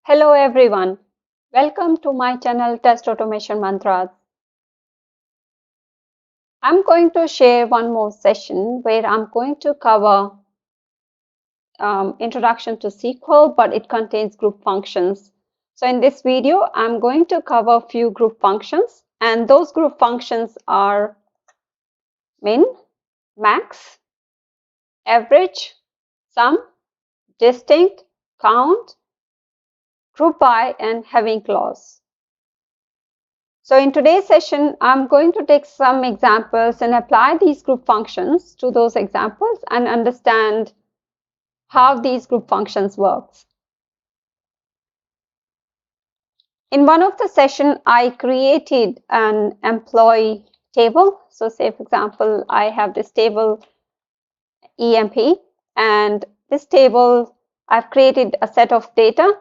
Hello everyone. Welcome to my channel Test Automation Mantras. I'm going to share one more session where I'm going to cover introduction to SQL, but it contains group functions. So in this video, I'm going to cover a few group functions, and those group functions are min, max, average, sum, distinct, count, group by, and having clause. So in today's session, I'm going to take some examples and apply these group functions to those examples and understand how these group functions work. In one of the session, I created an employee table. So say, for example, I have this table EMP, and this table, I've created a set of data.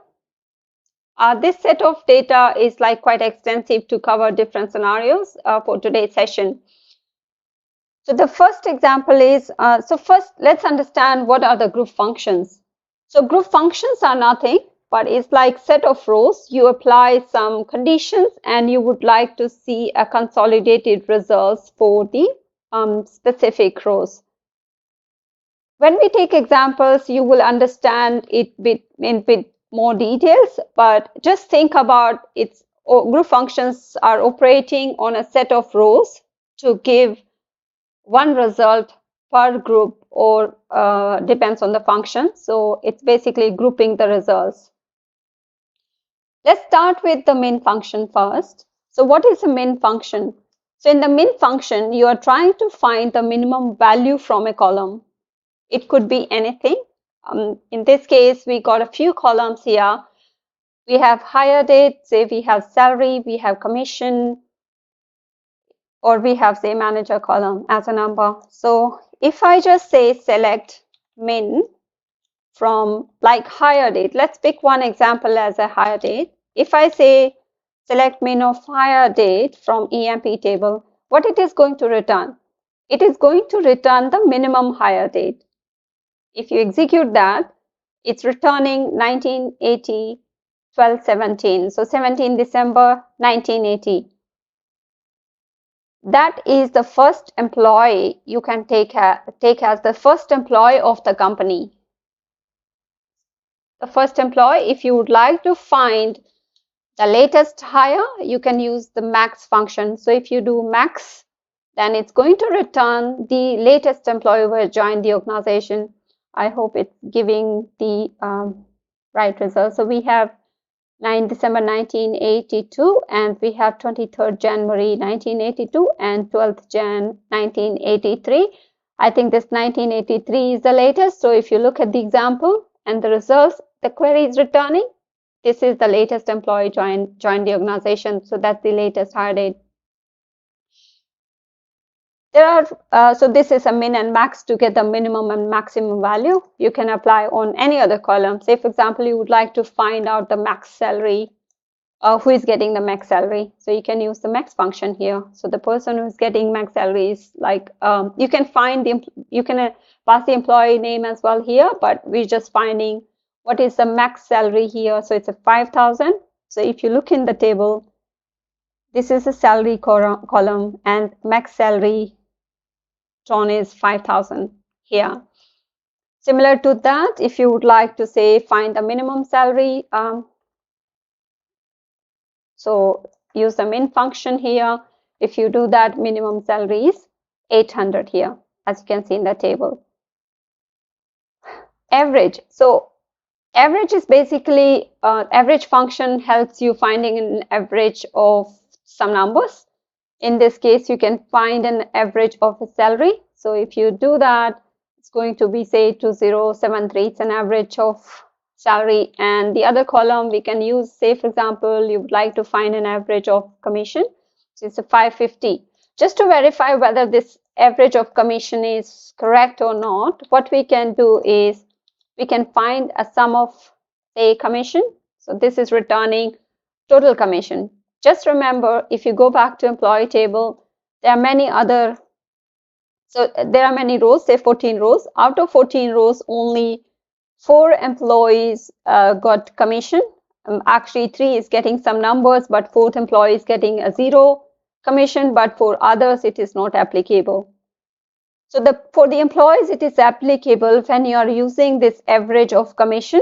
This set of data is like quite extensive to cover different scenarios for today's session. So the first example is, so first let's understand what are the group functions. So group functions are nothing, but it's like set of rows. You apply some conditions and you would like to see a consolidated results for the specific rows. When we take examples, you will understand it in bit more details, but just think about its group functions are operating on a set of rows to give one result per group, or depends on the function. So it's basically grouping the results. Let's start with the min function first. So what is a min function? So in the min function, you are trying to find the minimum value from a column. It could be anything. In this case, we got a few columns here. We have hire date, say we have salary, we have commission, or we have say manager column as a number. So if I just say select min from like hire date, let's pick one example as a hire date. If I say select min of hire date from EMP table, what it is going to return? It is going to return the minimum hire date. If you execute that, it's returning 1980, 12/17. So 17 December 1980. That is the first employee you can take as the first employee of the company. The first employee, if you would like to find the latest hire, you can use the max function. So if you do max, then it's going to return the latest employee who has joined the organization. I hope it's giving the right result. So we have 9 December 1982, and we have 23rd January 1982 and 12th Jan 1983. I think this 1983 is the latest. So if you look at the example and the results, the query is returning, this is the latest employee joined the organization. So that's the latest hire date. There are, so this is a min and max to get the minimum and maximum value. You can apply on any other column. Say, for example, you would like to find out the max salary, who is getting the max salary. So you can use the max function here. So the person who is getting max salary is like, you can find you can pass the employee name as well here, but we're just finding what is the max salary here. So it's a 5,000. So if you look in the table, this is a salary column, and max salary drawn is 5,000 here. Similar to that, if you would like to say find the minimum salary, so use the min function here. If you do that, minimum salary is 800 here, as you can see in the table. Average. So average is basically, average function helps you finding an average of some numbers. In this case, you can find an average of a salary. So if you do that, it's going to be say 2073. It's an average of salary. And the other column we can use, say for example, you would like to find an average of commission. So it's a 550. Just to verify whether this average of commission is correct or not, what we can do is we can find a sum of say commission. So this is returning total commission. Just remember, if you go back to employee table, there are many other, so there are many rows, say 14 rows. Out of 14 rows, only 4 employees got commission. actually 3 is getting some numbers, but 4th employee is getting a 0 commission, but for others it is not applicable. So for the employees it is applicable when you are using this average of commission.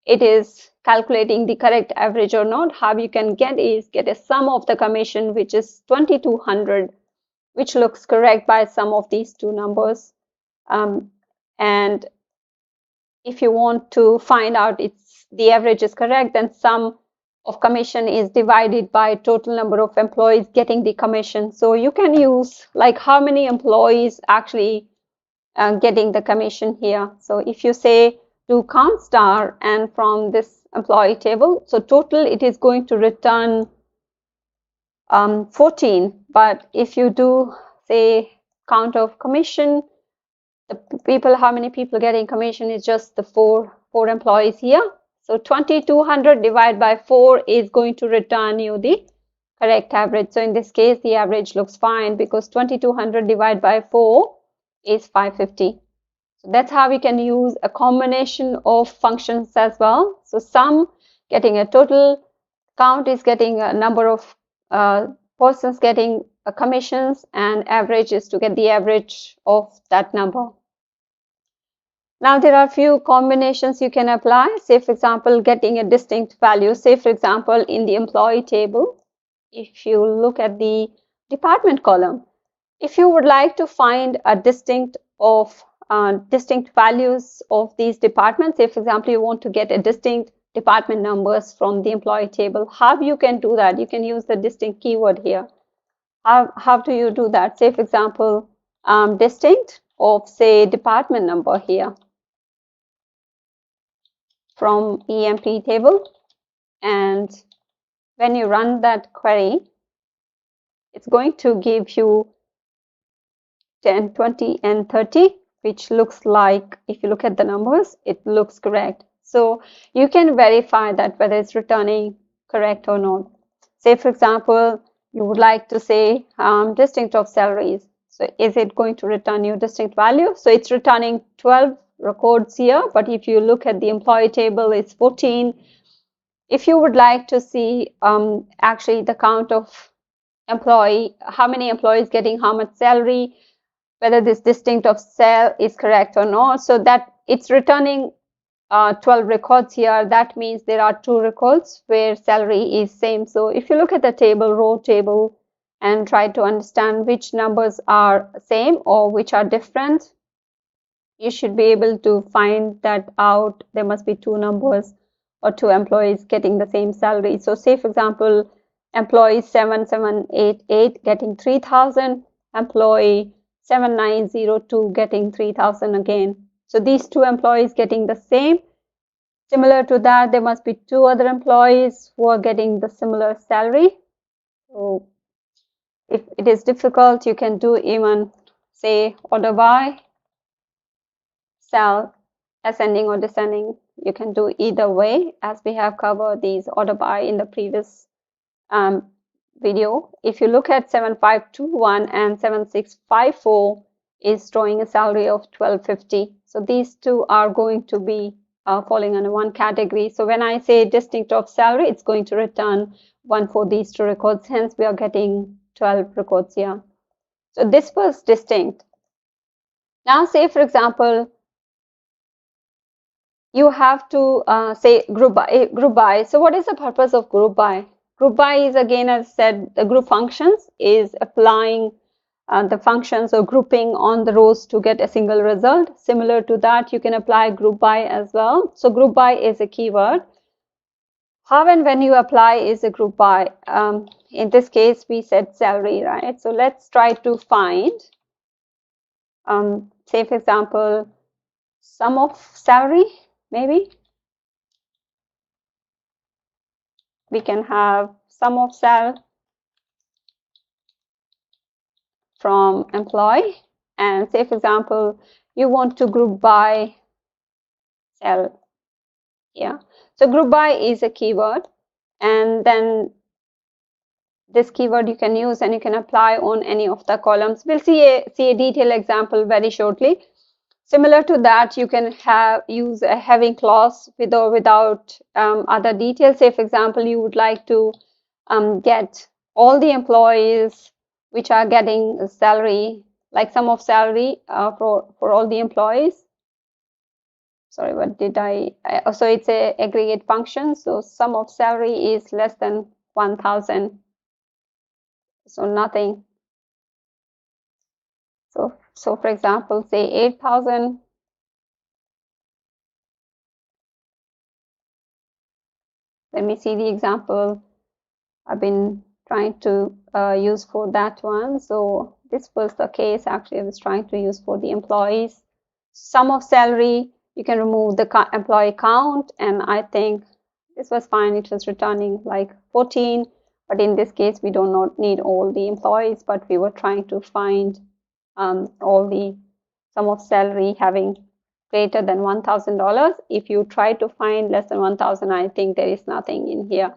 It is calculating the correct average or not. How you can get is get a sum of the commission, which is 2200, which looks correct by sum of these two numbers. And if you want to find out the average is correct, then sum of commission is divided by total number of employees getting the commission. So you can use like how many employees actually getting the commission here. So if you say do count star and from this employee table, so total it is going to return 14. But if you do say count of commission, the people, how many people getting commission is just the four employees here. So 2200 divided by 4 is going to return you the correct average. So in this case, the average looks fine because 2200 divided by 4 is 550. So that's how we can use a combination of functions as well. So sum getting a total, count is getting a number of persons getting commissions, and average is to get the average of that number. Now there are few combinations you can apply. Say for example, getting a distinct value. Say for example, in the employee table, if you look at the department column, if you would like to find a distinct values of these departments, say for example, you want to get a distinct department numbers from the employee table, how you can do that? You can use the distinct keyword here. How do you do that? Say for example, distinct of say department number here from EMP table, and when you run that query, it's going to give you 10, 20, and 30, which looks like, if you look at the numbers, it looks correct. So you can verify that whether it's returning correct or not. Say for example, you would like to say distinct of salaries. So is it going to return you distinct value? So it's returning 12 records here, but if you look at the employee table, it's 14. If you would like to see actually the count of employee, how many employees getting how much salary, whether this distinct of cell is correct or not, so that it's returning 12 records here, that means there are 2 records where salary is same. So if you look at the table, row table, and try to understand which numbers are same or which are different, you should be able to find that out. There must be 2 numbers or 2 employees getting the same salary. So say for example, employee 7788 getting 3000, employee 7902 getting 3000 again. So these 2 employees getting the same. Similar to that, there must be 2 other employees who are getting the similar salary. So if it is difficult, you can do even say order by cell ascending or descending. You can do either way, as we have covered these order by in the previous video. If you look at 7521 and 7654 is drawing a salary of 1250. So these 2 are going to be falling under one category. So when I say distinct of salary, it's going to return 1 for these 2 records. Hence, we are getting 12 records here. So this was distinct. Now, say for example, you have to say group by. So what is the purpose of group by? Group by is, again, as I said, the group functions is applying the functions or grouping on the rows to get a single result. Similar to that, you can apply group by as well. So group by is a keyword. How and when you apply is a group by. In this case, we said salary, right? So let's try to find, say for example, sum of salary, maybe. We can have sum of sal from employee, and say for example, you want to group by cell here. So group by is a keyword, and then this keyword you can use and you can apply on any of the columns. We'll see a detailed example very shortly. Similar to that, you can use a having clause with or without other details. Say, for example, you would like to get all the employees which are getting a salary, like sum of salary for all the employees. Sorry, what did so it's a aggregate function. So sum of salary is less than 1,000. So nothing. So for example, say 8,000. Let me see the example I've been trying to use for that one. So this was the case actually I was trying to use for the employees. Sum of salary, you can remove the employee count, and I think this was fine. It was returning like 14, but in this case we do not need all the employees, but we were trying to find all the sum of salary having greater than $1,000. If you try to find less than 1,000, I think there is nothing in here.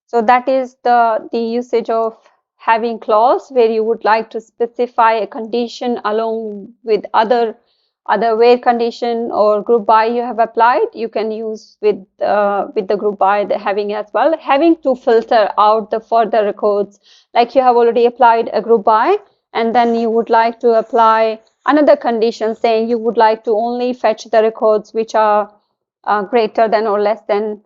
So that is the usage of having clause, where you would like to specify a condition along with other where condition or group by you have applied. You can use with the group by the having as well. Having to filter out the further records, like you have already applied a group by, and then you would like to apply another condition saying you would like to only fetch the records which are greater than or less than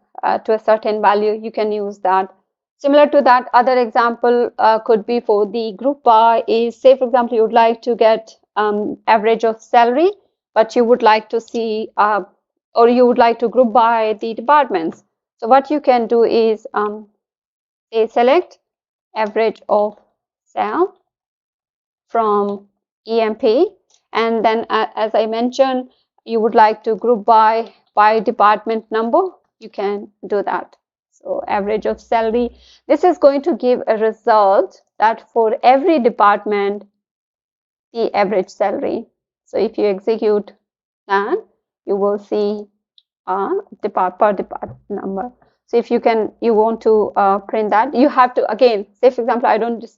to a certain value. You can use that. Similar to that, other example could be for the group by is, say for example, you would like to get average of salary, but you would like to see or you would like to group by the departments. So what you can do is say select average of sal from EMP, and then as I mentioned, you would like to group by department number. You can do that. So average of salary, this is going to give a result that for every department the average salary. So if you execute that, you will see per department number. So if you want to print that, you have to, again, say for example, I didn't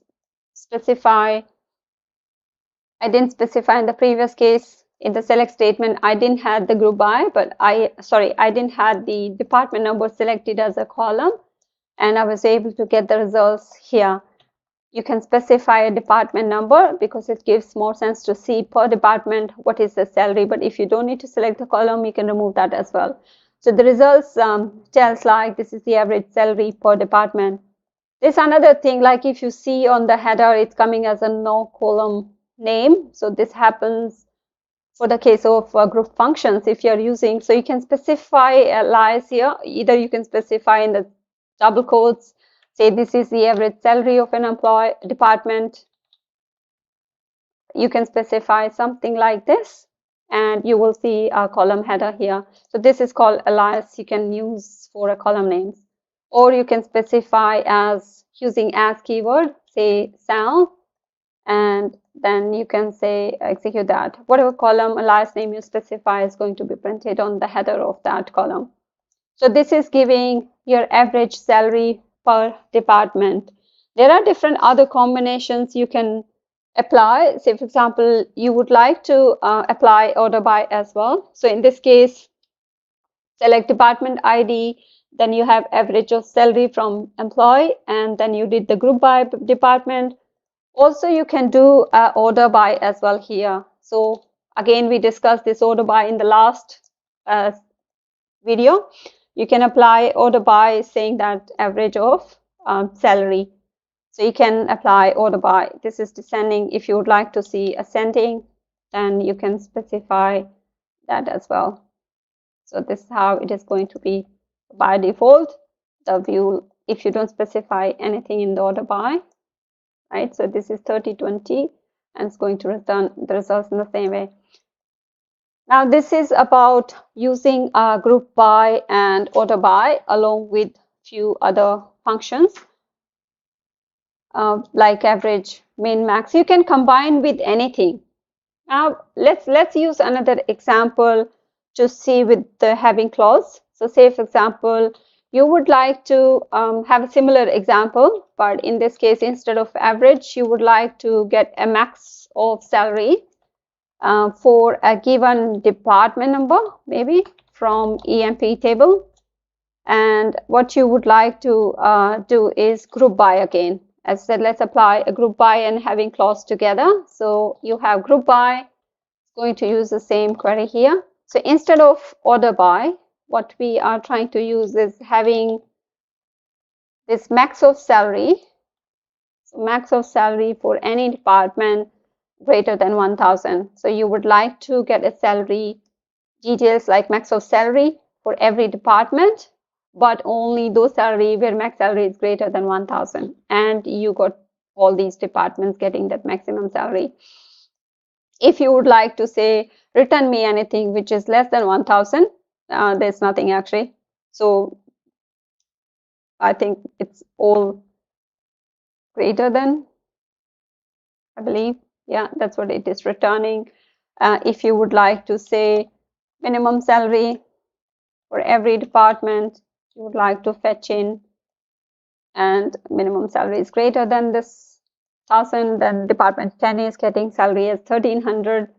specify in the previous case in the select statement. I didn't have the group by, but I didn't have the department number selected as a column, and I was able to get the results here. You can specify a department number because it gives more sense to see per department what is the salary, but if you don't need to select the column, you can remove that as well. So the results tells like this is the average salary per department. There's another thing, like if you see on the header, it's coming as a no column name. So this happens for the case of group functions if you're using. So you can specify alias here. Either you can specify in the double quotes, say this is the average salary of an employee department. You can specify something like this, and you will see a column header here. So this is called alias. You can use for a column names, or you can specify as using as keyword, say sal, and then you can say execute that. Whatever column alias name you specify is going to be printed on the header of that column. So this is giving your average salary per department. There are different other combinations you can apply. Say for example, you would like to apply order by as well. So in this case, select department ID, then you have average of salary from employee, and then you did the group by department. Also, you can do order by as well here. So again, we discussed this order by in the last video. You can apply order by saying that average of salary. So you can apply order by. This is descending. If you would like to see ascending, then you can specify that as well. So this is how it is going to be by default. The view, if you don't specify anything in the order by, right? So this is 3020, and it's going to return the results in the same way. Now this is about using group by and order by along with few other functions like average, min, max. You can combine with anything. Now let's use another example to see with the having clause. So say for example, you would like to have a similar example, but in this case, instead of average, you would like to get a max of salary. for a given department number, maybe from EMP table. And what you would like to do is group by again. As I said, let's apply a group by and having clause together. So you have group by, going to use the same query here. So instead of order by, what we are trying to use is having this max of salary. So max of salary for any department greater than 1,000. So you would like to get a salary details like max of salary for every department, but only those salary where max salary is greater than 1,000. And you got all these departments getting that maximum salary. If you would like to say, return me anything which is less than 1,000, there's nothing actually. So I think it's all greater than, I believe. Yeah, that's what it is returning. If you would like to say minimum salary for every department, you would like to fetch in, and minimum salary is greater than this 1,000, then department 10 is getting salary as 1,300.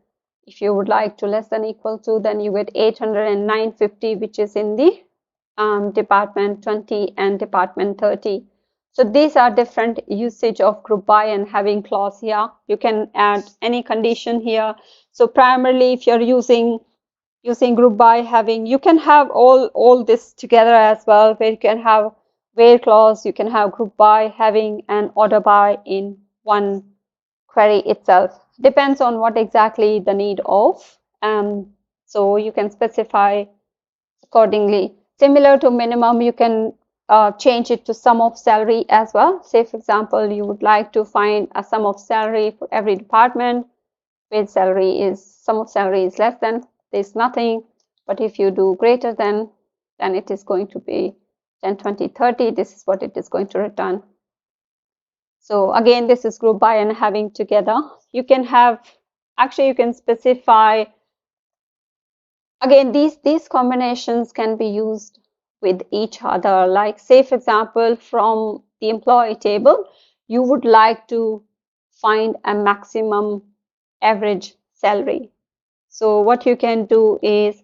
If you would like to less than equal to, then you get 800 and 950, which is in the department 20 and department 30. So these are different usage of group by and having clause here. You can add any condition here. So primarily, if you're using group by, having, you can have all this together as well, where you can have where clause, you can have group by, having, and order by in one query itself. Depends on what exactly the need of. So you can specify accordingly. Similar to minimum, you can change it to sum of salary as well. Say, for example, you would like to find a sum of salary for every department where sum of salary is less than, there's nothing. But if you do greater than, then it is going to be 10, 20, 30. This is what it is going to return. So again, this is group by and having together. You can have, actually you can specify, again, these combinations can be used with each other. Like, say, for example, from the employee table, you would like to find a maximum average salary. So what you can do is,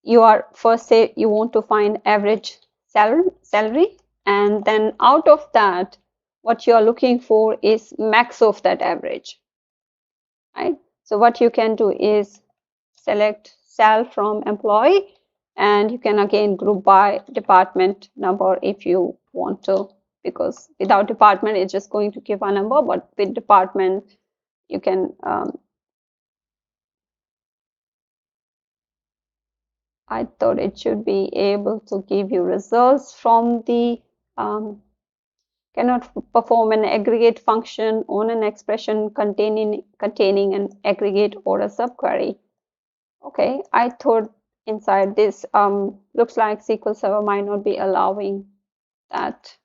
you are first say you want to find average salary, and then out of that, what you are looking for is max of that average, right? So what you can do is select cell from employee, and you can again group by department number if you want to, because without department it's just going to give a number, but with department you can I thought it should be able to give you results from the cannot perform an aggregate function on an expression containing an aggregate or a subquery. Okay, I thought inside this looks like SQL Server might not be allowing that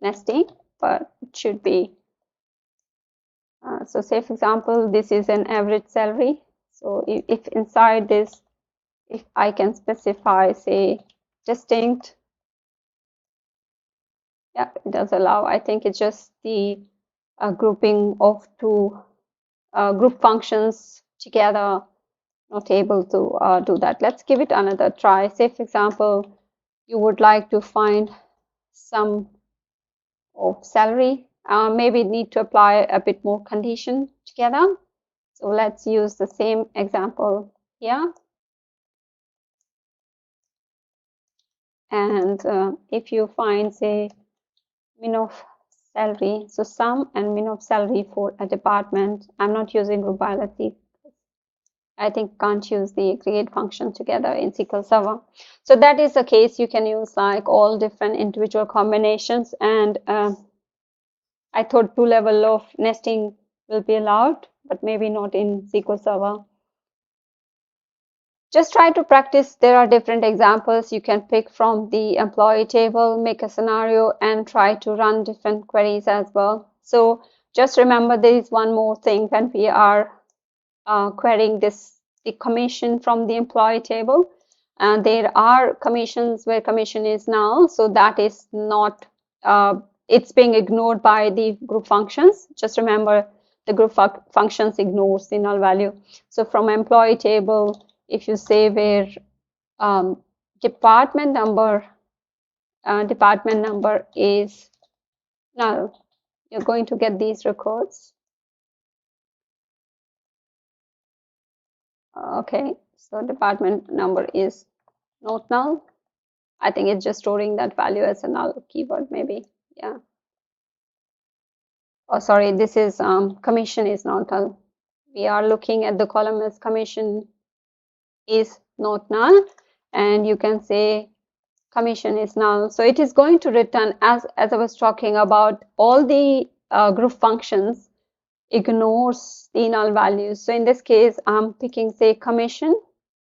nesting, but it should be. So say, for example, this is an average salary. So if inside this, if I can specify, say, distinct, yeah, it does allow. I think it's just the grouping of two group functions together, not able to do that. Let's give it another try. Say, for example, you would like to find sum of salary. Maybe need to apply a bit more condition together. So let's use the same example here. And if you find, say, min of salary, so sum and min of salary for a department. I'm not using group by, let's see. I think can't use the create function together in SQL Server. So that is the case. You can use like all different individual combinations, and I thought 2 level of nesting will be allowed, but maybe not in SQL Server. Just try to practice. There are different examples you can pick from the employee table, make a scenario, and try to run different queries as well. So just remember, there is one more thing when we are querying the commission from the employee table. And there are commissions where commission is null, so that is not, it's being ignored by the group functions. Just remember, the group functions ignores the null value. So from employee table, if you say where department number is null, you're going to get these records. Okay, so department number is not null. I think it's just storing that value as a null keyword, maybe. Yeah. Oh, sorry, this is commission is not null. We are looking at the column as commission is not null, and you can say commission is null. So it is going to return, as I was talking about, all the group functions ignores the null values. So in this case, I'm picking, say, commission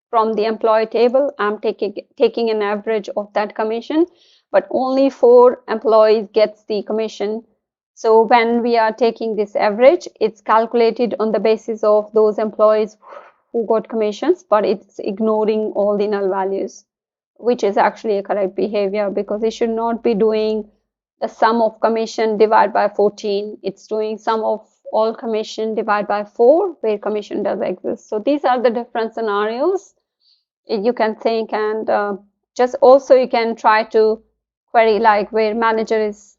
from the employee table. I'm taking an average of that commission, but only 4 employees gets the commission. So when we are taking this average, it's calculated on the basis of those employees who got commissions, but it's ignoring all the null values, which is actually a correct behavior, because it should not be doing the sum of commission divided by 14. It's doing sum of all commission divided by 4, where commission does exist. So these are the different scenarios you can think, and just also you can try to query like where manager is,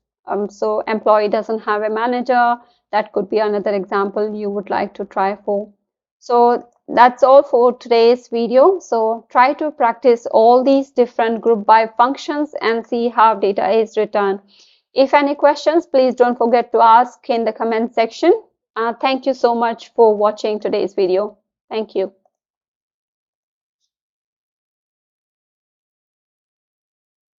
so employee doesn't have a manager. That could be another example you would like to try for. So that's all for today's video. So try to practice all these different group by functions and see how data is returned. If any questions, please don't forget to ask in the comment section. Thank you so much for watching today's video. Thank you.